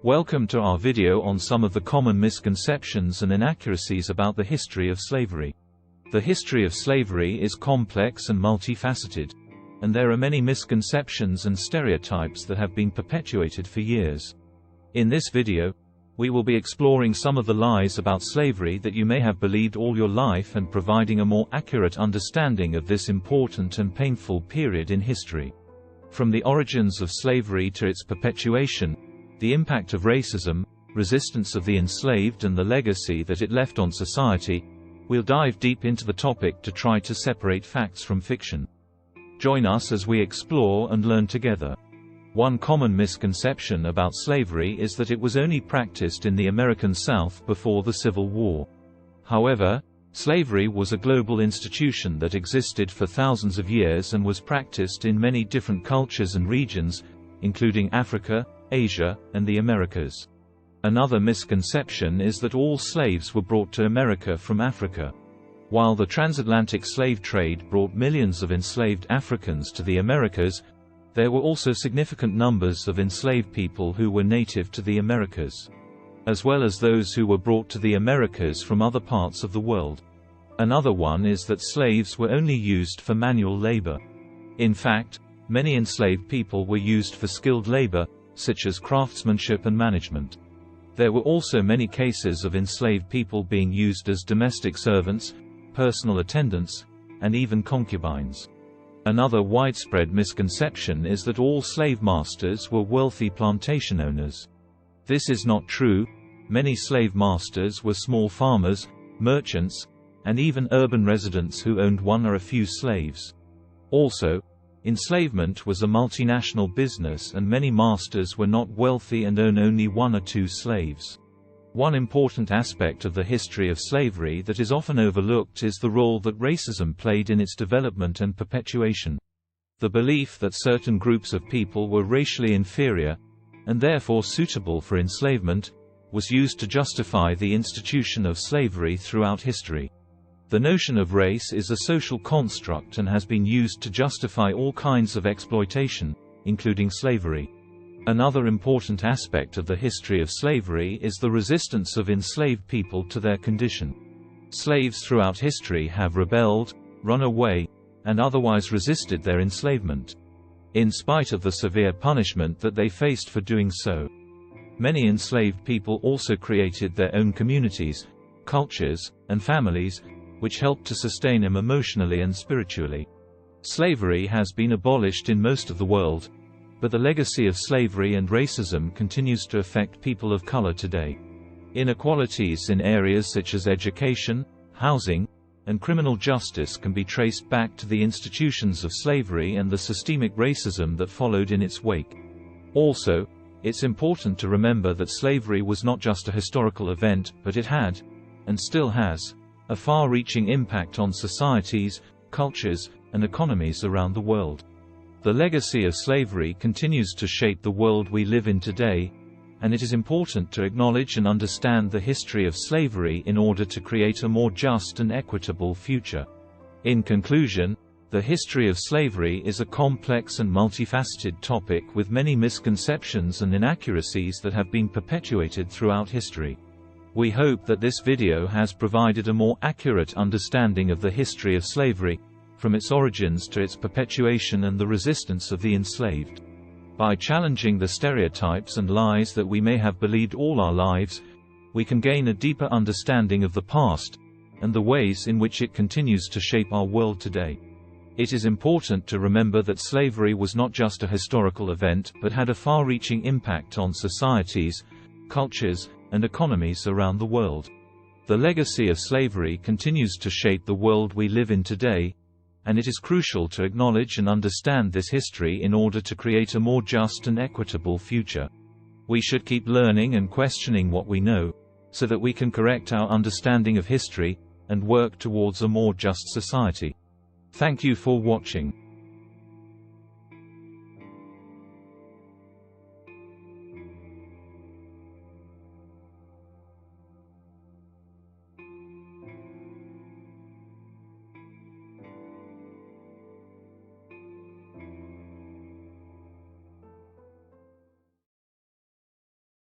Welcome to our video on some of the common misconceptions and inaccuracies about the history of slavery. The history of slavery is complex and multifaceted, and there are many misconceptions and stereotypes that have been perpetuated for years. In this video, we will be exploring some of the lies about slavery that you may have believed all your life and providing a more accurate understanding of this important and painful period in history. From the origins of slavery to its perpetuation, the impact of racism, resistance of the enslaved and the legacy that it left on society, we'll dive deep into the topic to try to separate facts from fiction. Join us as we explore and learn together. One common misconception about slavery is that it was only practiced in the American South before the Civil War. However, slavery was a global institution that existed for thousands of years and was practiced in many different cultures and regions, including Africa, Asia, and the Americas. Another misconception is that all slaves were brought to America from Africa. While the transatlantic slave trade brought millions of enslaved Africans to the Americas, there were also significant numbers of enslaved people who were native to the Americas, as well as those who were brought to the Americas from other parts of the world. Another one is that slaves were only used for manual labor. In fact, many enslaved people were used for skilled labor, such as craftsmanship and management. There were also many cases of enslaved people being used as domestic servants, personal attendants, and even concubines. Another widespread misconception is that all slave masters were wealthy plantation owners. This is not true. Many slave masters were small farmers, merchants, and even urban residents who owned one or a few slaves. Also, enslavement was a multinational business and many masters were not wealthy and owned only one or two slaves. One important aspect of the history of slavery that is often overlooked is the role that racism played in its development and perpetuation. The belief that certain groups of people were racially inferior, and therefore suitable for enslavement, was used to justify the institution of slavery throughout history. The notion of race is a social construct and has been used to justify all kinds of exploitation, including slavery. Another important aspect of the history of slavery is the resistance of enslaved people to their condition. Slaves throughout history have rebelled, run away, and otherwise resisted their enslavement, in spite of the severe punishment that they faced for doing so. Many enslaved people also created their own communities, cultures, and families, which helped to sustain them emotionally and spiritually. Slavery has been abolished in most of the world, but the legacy of slavery and racism continues to affect people of color today. Inequalities in areas such as education, housing, and criminal justice can be traced back to the institutions of slavery and the systemic racism that followed in its wake. Also, it's important to remember that slavery was not just a historical event, but it had, and still has, a far-reaching impact on societies, cultures, and economies around the world. The legacy of slavery continues to shape the world we live in today, and it is important to acknowledge and understand the history of slavery in order to create a more just and equitable future. In conclusion, the history of slavery is a complex and multifaceted topic with many misconceptions and inaccuracies that have been perpetuated throughout history. We hope that this video has provided a more accurate understanding of the history of slavery, from its origins to its perpetuation and the resistance of the enslaved. By challenging the stereotypes and lies that we may have believed all our lives, we can gain a deeper understanding of the past, and the ways in which it continues to shape our world today. It is important to remember that slavery was not just a historical event but had a far-reaching impact on societies, cultures, and economies around the world. The legacy of slavery continues to shape the world we live in today, and it is crucial to acknowledge and understand this history in order to create a more just and equitable future. We should keep learning and questioning what we know, so that we can correct our understanding of history, and work towards a more just society. Thank you for watching.